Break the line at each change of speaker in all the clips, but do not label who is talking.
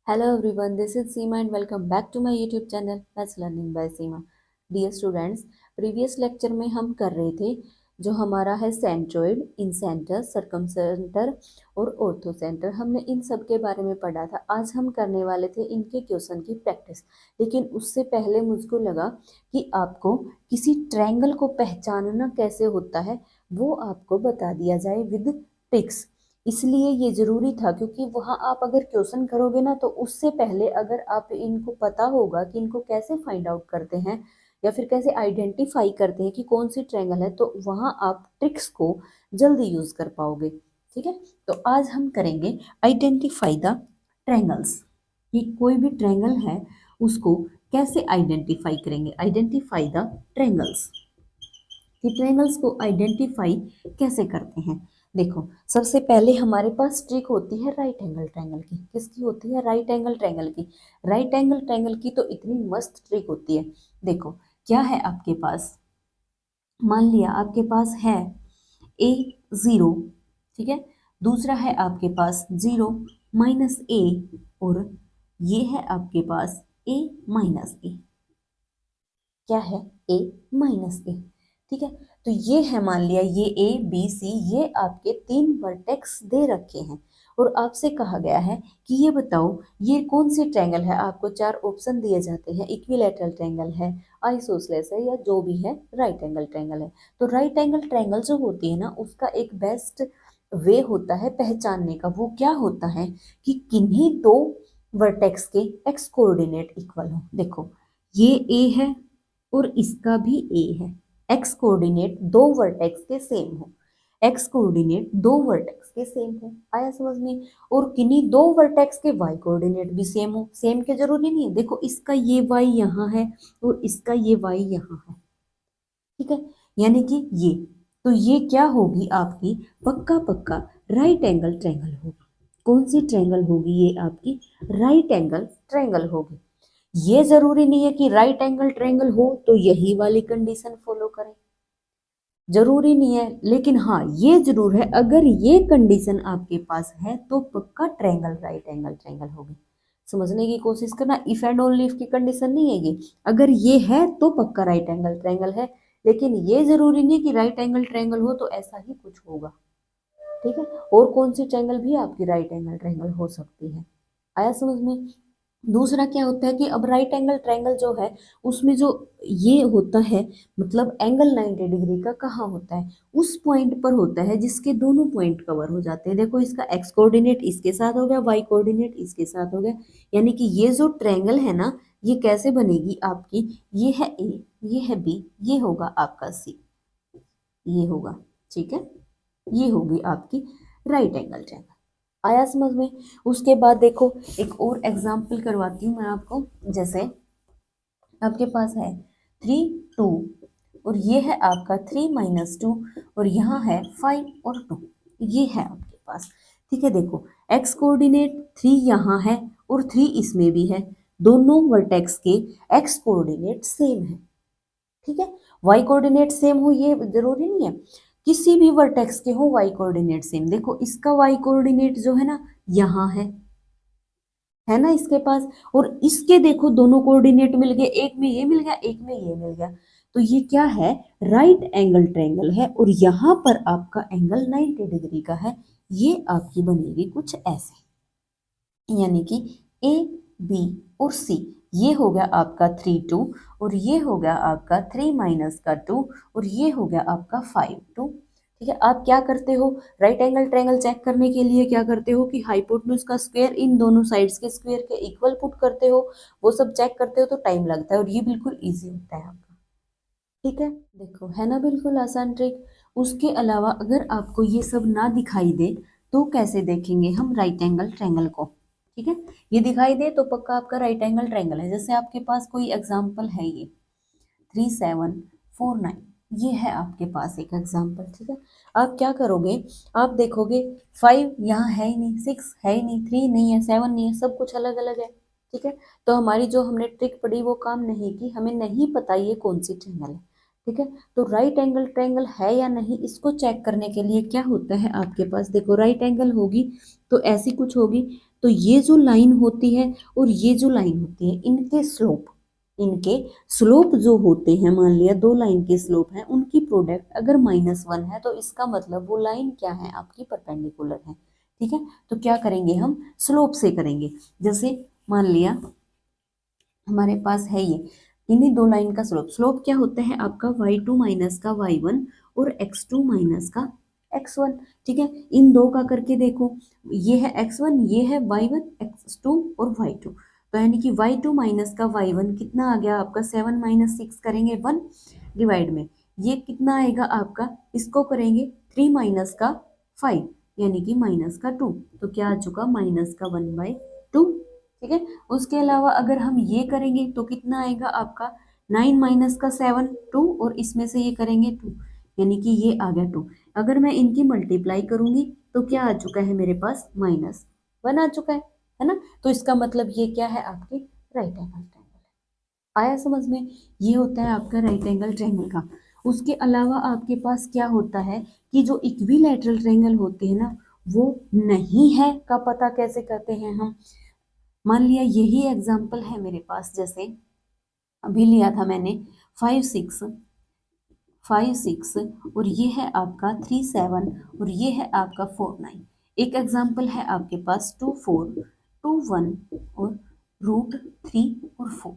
Hello everyone, this is Seema and welcome back to my YouTube channel Maths Learning by Seema. Dear students, previous lecture में हम कर रहे थे जो हमारा है सेंट्रोइड, इंसेंटर, सर्कमसेंटर और ऑर्थोसेंटर। हमने इन सब के बारे में पढ़ा था। आज हम करने वाले थे इनके क्वेश्चन की प्रैक्टिस, लेकिन उससे पहले मुझको लगा कि आपको किसी ट्रायंगल को पहचानना कैसे होता है वो आपको बता दिया जाए विद ट्रिक्स। इसलिए ये जरूरी था क्योंकि वहाँ आप अगर क्वेश्चन करोगे ना तो उससे पहले अगर आप इनको पता होगा कि इनको कैसे फाइंड आउट करते हैं या फिर कैसे आइडेंटिफाई करते हैं कि कौन सी ट्रायंगल है, तो वहाँ आप ट्रिक्स को जल्दी यूज कर पाओगे। ठीक है, तो आज हम करेंगे आइडेंटिफाई द ट्रायंगल्स कि कोई भी ट्रायंगल है उसको कैसे आइडेंटिफाई करेंगे। आइडेंटिफाई द ट्रायंगल्स कि ट्रायंगल्स को आइडेंटिफाई कैसे करते हैं। देखो, सबसे पहले हमारे पास ट्रिक होती है राइट एंगल ट्रायंगल की। किसकी होती है? राइट एंगल ट्रायंगल की। राइट एंगल ट्रायंगल की तो इतनी मस्त ट्रिक होती है। देखो, क्या है आपके पास, मान लिया आपके पास है ए 0, ठीक है, दूसरा है आपके पास 0 माइनस ए, और ये है आपके पास ए माइनस ए। क्या है? ए माइनस ए। ठीक है, तो ये है, मान लिया ये ए बी सी, ये आपके 3 वर्टेक्स दे रखे हैं और आपसे कहा गया है कि ये बताओ ये कौन सी ट्रायंगल है। आपको 4 ऑप्शन दिए जाते हैं, इक्विलैटरल ट्रायंगल है, आइसोसेलेस है, या जो भी है राइट एंगल ट्रायंगल है। तो राइट एंगल ट्रायंगल जो होती है ना, उसका एक बेस्ट वे होता है पहचानने का। वो क्या होता है कि किन्हीं 2 वर्टेक्स के एक्स कोऑर्डिनेट इक्वल हो। देखो, ये ए है और इसका भी ए है। एक्स कोऑर्डिनेट 2 वर्टेक्स के सेम हो, एक्स कोऑर्डिनेट 2 वर्टेक्स के सेम हो, आया समझ में। और किन्हीं 2 वर्टेक्स के वाई कोऑर्डिनेट भी सेम हो। सेम के जरूरी नहीं है, देखो इसका ये वाई यहाँ है और इसका ये वाई यहाँ है, ठीक है, यानी कि ये, तो ये क्या होगी आपकी पक्का पक्का राइट एंगल ट्रायंगल होगी। कौन सी ट्रायंगल होगी? ये आपकी राइट एंगल ट्रायंगल होगी। ये जरूरी नहीं है कि राइट एंगल ट्रायंगल हो तो यही वाली कंडीशन फॉलो करें, जरूरी नहीं है, लेकिन हाँ ये जरूर है, अगर ये कंडीशन आपके पास है तो पक्का ट्रायंगल राइट एंगल ट्रायंगल होगी। समझने की कोशिश करना, इफ एंड ओनली इफ की कंडीशन नहीं है ये। अगर ये है तो पक्का राइट एंगल ट्रायंगल है, लेकिन ये जरूरी नहीं कि राइट एंगल ट्रायंगल हो तो ऐसा ही कुछ होगा। ठीक है, और कौन सी ट्रायंगल भी आपकी राइट एंगल ट्रायंगल हो सकती है, आया समझ में। दूसरा क्या होता है कि अब राइट एंगल ट्रायंगल जो है उसमें जो ये होता है, मतलब एंगल 90 डिग्री का कहाँ होता है? उस पॉइंट पर होता है जिसके दोनों पॉइंट कवर हो जाते हैं। देखो, इसका एक्स कोऑर्डिनेट इसके साथ हो गया, वाई कोऑर्डिनेट इसके साथ हो गया, यानी कि ये जो ट्रायंगल है ना, ये कैसे बनेगी आपकी, ये है ए, ये है बी, ये होगा आपका सी, ये होगा, ठीक है, ये होगी आपकी राइट एंगल ट्रायंगल। आया समझ में। उसके बाद देखो, एक और एग्जाम्पल करवाती हूँ मैं आपको। जैसे आपके पास है 3 2 और ये है आपका 3 माइनस 2, और यहाँ है 5 और 2, ये है आपके पास। ठीक है, देखो एक्स कोऑर्डिनेट 3 यहाँ है और 3 इसमें भी है, दोनों वर्टेक्स के एक्स कोऑर्डिनेट सेम है। ठीक है, वाई कोऑर्डिनेट सेम हो ये जरूरी नहीं है, किसी भी वर्टेक्स के हो वाई कोऑर्डिनेट सेम। देखो इसका वाई कोऑर्डिनेट जो है ना, यहाँ है ना इसके पास, और इसके देखो दोनों कोऑर्डिनेट मिल गए, एक में ये मिल गया, एक में ये मिल गया, तो ये क्या है? राइट एंगल ट्रायंगल है, और यहाँ पर आपका एंगल 90 डिग्री का है। ये आपकी बनेगी कुछ ऐसे, यानी कि ए बी और सी, ये हो गया आपका 3 2, और ये हो गया आपका 3 माइनस का 2, और ये हो गया आपका 5 2। ठीक है, आप क्या करते हो राइट एंगल ट्रायंगल चेक करने के लिए? क्या करते हो कि हाइपोटेन्यूज का स्क्वायर इन दोनों साइड्स के स्क्वायर के इक्वल पुट करते हो, वो सब चेक करते हो, तो टाइम लगता है, और ये बिल्कुल ईजी होता है आपका। ठीक है, देखो है ना बिल्कुल आसान ट्रिक। उसके अलावा अगर आपको ये सब ना दिखाई दे तो कैसे देखेंगे हम राइट एंगल ट्रायंगल को? ठीक है, ये दिखाई दे तो पक्का आपका राइट एंगल ट्रायंगल है। जैसे आपके पास कोई एग्जांपल है, ये 3 7 4 9, ये है आपके पास एक एग्जांपल। ठीक है, आप क्या करोगे, आप देखोगे 5 यहाँ है ही नहीं, 6 है ही नहीं, 3 नहीं है, 7 नहीं है, सब कुछ अलग अलग है। ठीक है, तो हमारी जो हमने ट्रिक पढ़ी वो काम नहीं की, हमें नहीं पता ये कौन सी ट्रायंगल है। ठीक है, तो राइट एंगल ट्रायंगल है या नहीं, इसको चेक करने के लिए क्या होता है आपके पास, देखो राइट एंगल होगी तो ऐसी कुछ होगी, तो ये जो लाइन होती है और ये जो लाइन होती है, इनके स्लोप जो होते हैं, मान लिया दो लाइन के स्लोप हैं, उनकी प्रोडक्ट अगर -1 है तो इसका मतलब वो लाइन क्या है, आपकी परपेंडिकुलर है। ठीक है, तो क्या करेंगे हम, स्लोप से करेंगे। जैसे मान लिया हमारे पास है ये, इन्हीं दो लाइन का स्लोप क्या होता है आपका, y2 माइनस का y1 और x2 माइनस का x1। ठीक है, इन दो का करके देखो, ये है x1, ये है y1, x2 और y2। तो यानी कि y2 माइनस का y1 कितना आ गया आपका, 7 माइनस 6 करेंगे 1 डिवाइड में, ये कितना आएगा आपका, इसको करेंगे 3 माइनस का 5 यानी कि माइनस का 2, तो क्या आ चुका, माइनस का 1/2। ठीक है, उसके अलावा अगर हम ये करेंगे तो कितना आएगा आपका, 9 माइनस का 7 2, और इसमें से ये करेंगे 2 यानी कि ये आ गया 2। अगर मैं इनकी मल्टीप्लाई करूंगी तो क्या आ चुका है मेरे पास, -1 आ चुका है ना। तो इसका मतलब ये क्या है, आपके राइट एंगल ट्रायंगल है। आया समझ में, ये होता है आपका राइट एंगल ट्रायंगल का। उसके अलावा आपके पास क्या होता है कि जो इक्विलैटरल ट्रायंगल होते हैं ना, वो नहीं है का पता कैसे करते हैं हम। मान लिया यही एग्जाम्पल है मेरे पास, जैसे अभी लिया था मैंने 5 6 और ये है आपका 3 7 और ये है आपका 4 9। एक एग्जाम्पल है आपके पास 2 4 2 1 और √3 और 4।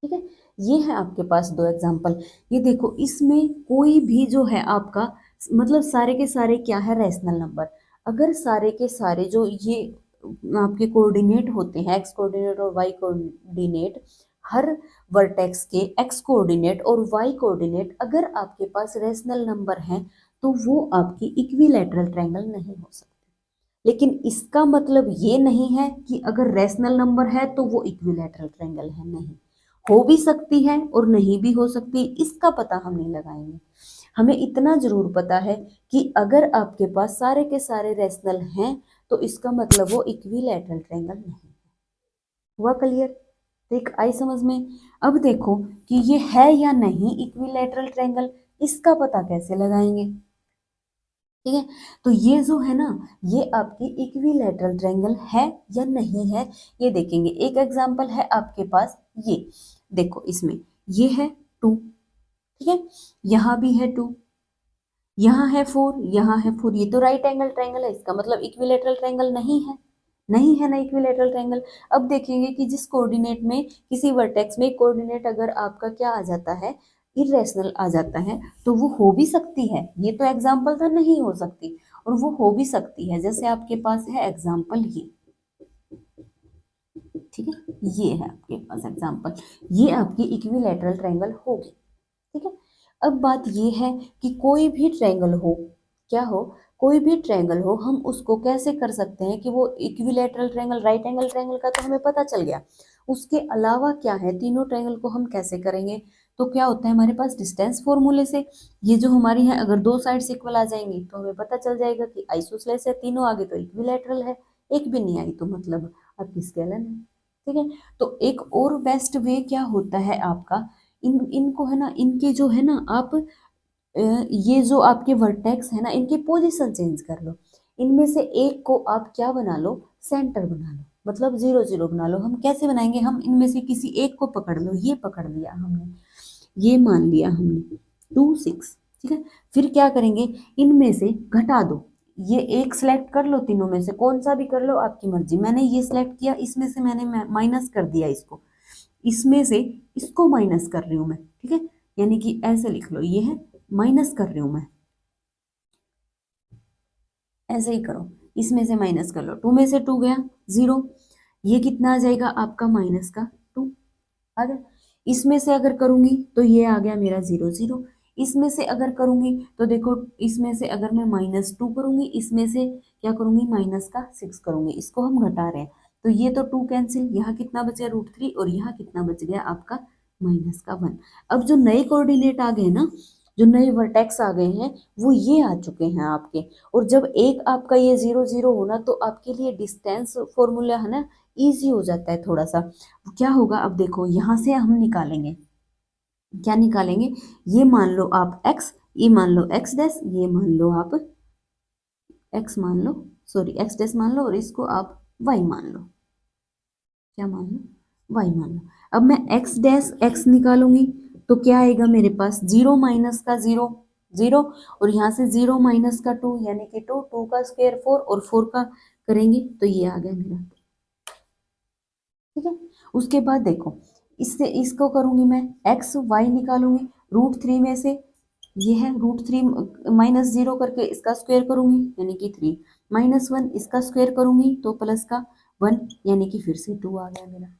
ठीक है, ये है आपके पास दो एग्जाम्पल। ये देखो, इसमें कोई भी जो है आपका, मतलब सारे के सारे क्या है, रैशनल नंबर। अगर सारे के सारे जो ये आपके कोऑर्डिनेट होते हैं, एक्स कोऑर्डिनेट और वाई कोऑर्डिनेट, हर वर्टेक्स के एक्स कोऑर्डिनेट और वाई कोऑर्डिनेट अगर आपके पास रैशनल नंबर हैं तो वो आपकी इक्विलैटरल ट्रायंगल नहीं हो सकती। लेकिन इसका मतलब ये नहीं है कि अगर रैशनल नंबर है तो वो इक्विलैटरल ट्रायंगल है, नहीं। हो भी सकती है और नहीं भी हो सकती, इसका पता हम नहीं लगाएंगे। हमें इतना जरूर पता है कि अगर आपके पास सारे के सारे रैशनल हैं तो इसका मतलब वो इक्विलैटरल ट्रायंगल नहीं है। हुआ क्लियर, देख आई समझ में। अब देखो कि ये है या नहीं इक्विलैटरल ट्रायंगल, इसका पता कैसे लगाएंगे। ठीक है, तो ये जो है ना, ये आपकी इक्विलैटरल ट्रायंगल है या नहीं है, ये देखेंगे। एक एग्जांपल है आपके पास, ये देखो, इसमें ये है 2, ठीक है, यहाँ भी है 2, यहाँ है 4, यहाँ है 4, ये तो राइट एंगल ट्रायंगल है, इसका मतलब इक्विलैटरल ट्रायंगल नहीं है, नहीं है ना इक्विलैटरल ट्रायंगल। अब देखेंगे कि जिस कोऑर्डिनेट में, किसी वर्टेक्स में कोऑर्डिनेट अगर आपका क्या आ जाता है, इरेशनल आ जाता है, तो वो हो भी सकती है, ये तो एग्जाम्पल था नहीं हो सकती, और वो हो भी सकती है। जैसे आपके पास है एग्जाम्पल ये, ठीक है, ये है आपके पास एग्जाम्पल, ये आपकी इक्विलैटरल ट्रायंगल होगी। ठीक है, अब बात ये है कि कोई भी ट्रायंगल हो, क्या हो, कोई भी ट्रायंगल हो, हम उसको कैसे कर सकते हैं कि वो equilateral triangle, right angle triangle का तो हमें पता चल गया। उसके अलावा क्या है, तीनों ट्रायंगल को हम कैसे करेंगे, तो क्या होता है हमारे पास डिस्टेंस फॉर्मूले से, ये जो हमारी है, अगर दो साइड्स इक्वल आ जाएंगी तो हमें पता चल जाएगा कि आइसोसेलेस है, तीनों आगे तो इक्विलैटरल है, एक भी नहीं आई तो मतलब आपकी स्केलन है। ठीक है, तो एक और बेस्ट वे क्या होता है आपका, इनको है ना, इनके जो है ना आप ये जो आपके वर्टेक्स है ना, इनकी पोजीशन चेंज कर लो। इनमें से एक को आप क्या बना लो, सेंटर बना लो, मतलब 0 0 बना लो। हम कैसे बनाएंगे, हम इनमें से किसी एक को पकड़ लो, ये पकड़ लिया हमने, ये मान लिया हमने 2 6। ठीक है, फिर क्या करेंगे, इनमें से घटा दो, ये एक सिलेक्ट कर लो, तीनों में से कौन सा भी कर लो, आपकी मर्जी। मैंने ये सिलेक्ट किया, इसमें से मैंने माइनस कर दिया इसको, इसमें से इसको माइनस कर रही हूं मैं। ठीक है, यानी कि ऐसे लिख लो, ये है माइनस कर रही हूं मैं, ऐसे ही करो, इसमें से माइनस कर लो, 2 में से 2 गया 0, ये कितना आ जाएगा आपका, -2 आ गया। इसमें से अगर करूंगी तो ये आ गया मेरा 0 0, इसमें से अगर करूंगी तो देखो, इसमें से अगर मैं -2 करूंगी, इसमें से क्या करूंगी, -6 करूंगी, इसको हम घटा रहे हैं, तो ये तो 2 कैंसिल, यहाँ कितना बचा, √3, और यहाँ कितना बच गया आपका, -1। अब जो नए कोऑर्डिनेट आ गए ना, जो नए वर्टेक्स आ गए हैं, वो ये आ चुके हैं आपके। और जब एक आपका ये 0 0 होना, तो आपके लिए डिस्टेंस फॉर्मूला है ना, इजी हो जाता है थोड़ा सा। क्या होगा, अब देखो, यहाँ से हम निकालेंगे, क्या निकालेंगे, ये मान लो आप x, ये मान लो x डैश, ये मान लो आप x मान लो, सॉरी एक्स डैश मान लो और इसको आप वाई मान लो। क्या मान लो? वाई मान लो। अब मैं एक्स डैश एक्स निकालूंगी तो क्या आएगा मेरे पास? जीरो माइनस का जीरो जीरो, और यहाँ से जीरो माइनस का टू यानी कि टू, टू का स्क्वायर फोर, और फोर का करेंगे तो ये आ गया मेरा। ठीक है, उसके बाद देखो इससे इसको करूंगी मैं, एक्स वाई निकालूंगी रूट थ्री में से, ये है रूट थ्री माइनस जीरो करके इसका स्क्वायर करूंगी यानी कि थ्री, माइनस वन इसका स्क्वायर करूंगी तो प्लस का वन यानी कि फिर से टू आ गया मेरा।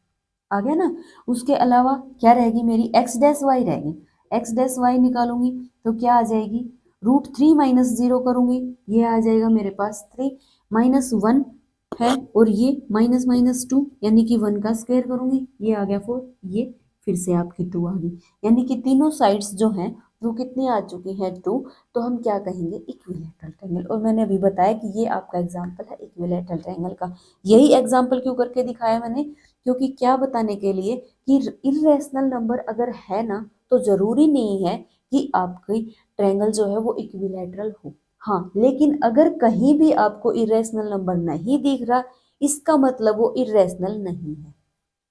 आ गया ना? उसके अलावा क्या रहेगी मेरी? एक्स डैश वाई रहेगी। एक्स डैश वाई निकालूंगी तो क्या आ जाएगी? रूट थ्री माइनस जीरो करूंगी, ये आ जाएगा मेरे पास थ्री, माइनस वन है, और ये माइनस माइनस टू यानी कि वन का स्क्वायर करूंगी, ये आ गया फोर, ये फिर से आपकी टू आ गई। यानी कि तीनों साइड्स जो हैं वो कितनी आ चुकी है? टू। तो हम क्या कहेंगे? Equilateral triangle. और मैंने अभी बताया कि ये आपका एग्जाम्पल है इक्विलैटरल ट्रायंगल का। यही एग्जाम्पल क्यों करके दिखाया मैंने? क्योंकि क्या बताने के लिए कि इर्रेशनल नंबर अगर है ना तो जरूरी नहीं है कि आपकी ट्रायंगल जो है वो इक्विलैटरल हो। हाँ, लेकिन अगर कहीं भी आपको इरेशनल नंबर नहीं दिख रहा, इसका मतलब वो इरेशनल नहीं है।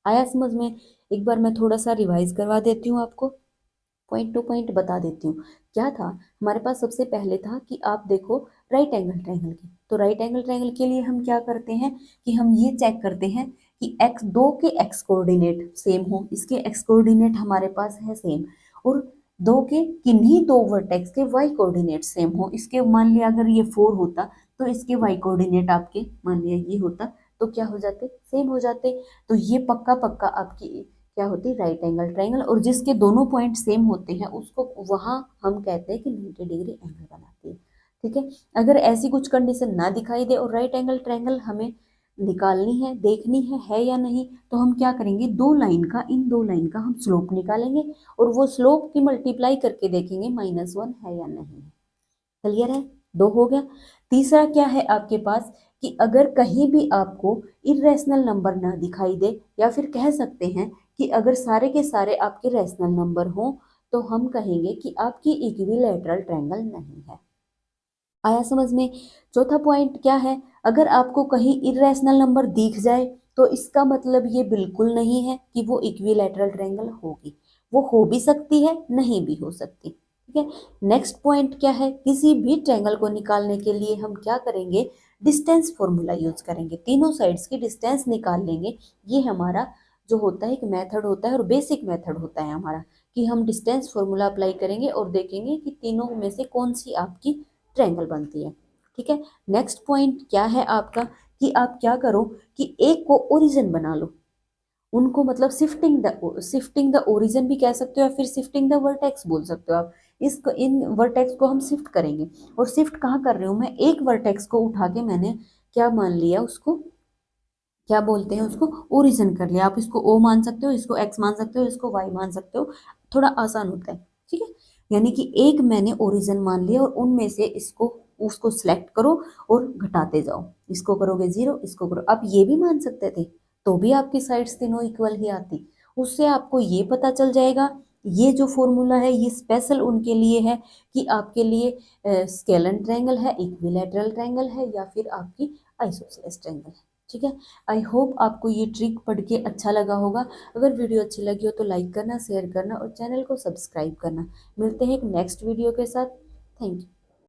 आया समझ में? एक बार मैं थोड़ा सा रिवाइज करवा देती हूँ आपको, पॉइंट टू पॉइंट बता देती हूँ। क्या था हमारे पास? सबसे पहले था कि आप देखो राइट एंगल ट्रायंगल की, तो राइट एंगल ट्रायंगल के लिए हम क्या करते हैं कि हम ये चेक करते हैं कि एक्स दो के एक्स कोऑर्डिनेट सेम हो, इसके एक्स कोऑर्डिनेट हमारे पास है सेम, और दो के किन्हीं दो वर्टेक्स के वाई कोऑर्डिनेट सेम हो। इसके मान लिया अगर ये फोर होता तो इसके वाई कोऑर्डिनेट आपके मान लिया ये होता, तो क्या हो जाते? सेम हो जाते। तो ये पक्का पक्का आपकी क्या होती? Right angle triangle. और जिसके दोनों पॉइंट सेम होते हैं उसको वहां हम कहते हैं कि 90 डिग्री एंगल बनाती है। ठीक है, अगर ऐसी कुछ कंडीशन ना दिखाई दे और राइट एंगल ट्रायंगल हमें निकालनी है, देखनी है या नहीं, तो हम क्या करेंगे? दो लाइन का, इन दो लाइन का हम स्लोप निकालेंगे और वो स्लोप की मल्टीप्लाई करके देखेंगे माइनस वन है या नहीं है। क्लियर है? दो हो गया। तीसरा क्या है आपके पास कि अगर कहीं भी आपको इरेशनल नंबर ना दिखाई दे, या फिर कह सकते हैं कि अगर सारे के सारे आपके रेशनल नंबर हों, तो हम कहेंगे कि आपकी इक्विलैटरल ट्रायंगल नहीं है। आया समझ में? चौथा पॉइंट क्या है? अगर आपको कहीं इरेशनल नंबर दिख जाए तो इसका मतलब ये बिल्कुल नहीं है कि वो इक्विलैटरल ट्रायंगल होगी। वो हो भी सकती है, नहीं भी हो सकती। ठीक है, नेक्स्ट पॉइंट क्या है? किसी भी ट्रायंगल को निकालने के लिए हम क्या करेंगे? डिस्टेंस फॉर्मूला यूज करेंगे, तीनों साइड्स की डिस्टेंस निकाल लेंगे। ये हमारा जो होता है एक मेथड होता है और बेसिक मेथड होता है हमारा, कि हम डिस्टेंस फॉर्मूला अप्लाई करेंगे और देखेंगे कि तीनों में से कौन सी आपकी ट्रायंगल बनती है। ठीक है, नेक्स्ट पॉइंट क्या है आपका कि आप क्या करो कि एक को ओरिजिन बना लो, उनको मतलब शिफ्टिंग द ओरिजिन भी कह सकते हो, या फिर शिफ्टिंग द वर्टेक्स बोल सकते हो आप। इसको, इन वर्टेक्स को हम शिफ्ट करेंगे। और शिफ्ट कहाँ कर रही हूँ मैं? एक वर्टेक्स को उठा के मैंने क्या मान लिया? उसको क्या बोलते हैं? उसको ओरिजिन कर लिया। आप इसको ओ मान सकते हो, इसको एक्स मान सकते हो, इसको वाई मान सकते हो, थोड़ा आसान होता है। ठीक है, यानी कि एक मैंने ओरिजिन मान लिया और उनमें से इसको उसको सिलेक्ट करो और घटाते जाओ। इसको करोगे जीरो, इसको करो। आप ये भी मान सकते थे तो भी आपकी साइड्स तीनों इक्वल ही आती। उससे आपको ये पता चल जाएगा, ये जो फॉर्मूला है ये स्पेशल उनके लिए है कि आपके लिए स्केलन ट्रायंगल है, इक्विलैटरल ट्रायंगल है, या फिर आपकी आइसोसेलेस ट्रायंगल है। ठीक है, आई होप आपको ये ट्रिक पढ़ के अच्छा लगा होगा। अगर वीडियो अच्छी लगी हो तो लाइक करना, शेयर करना और चैनल को सब्सक्राइब करना। मिलते हैं एक नेक्स्ट वीडियो के साथ। Thank you.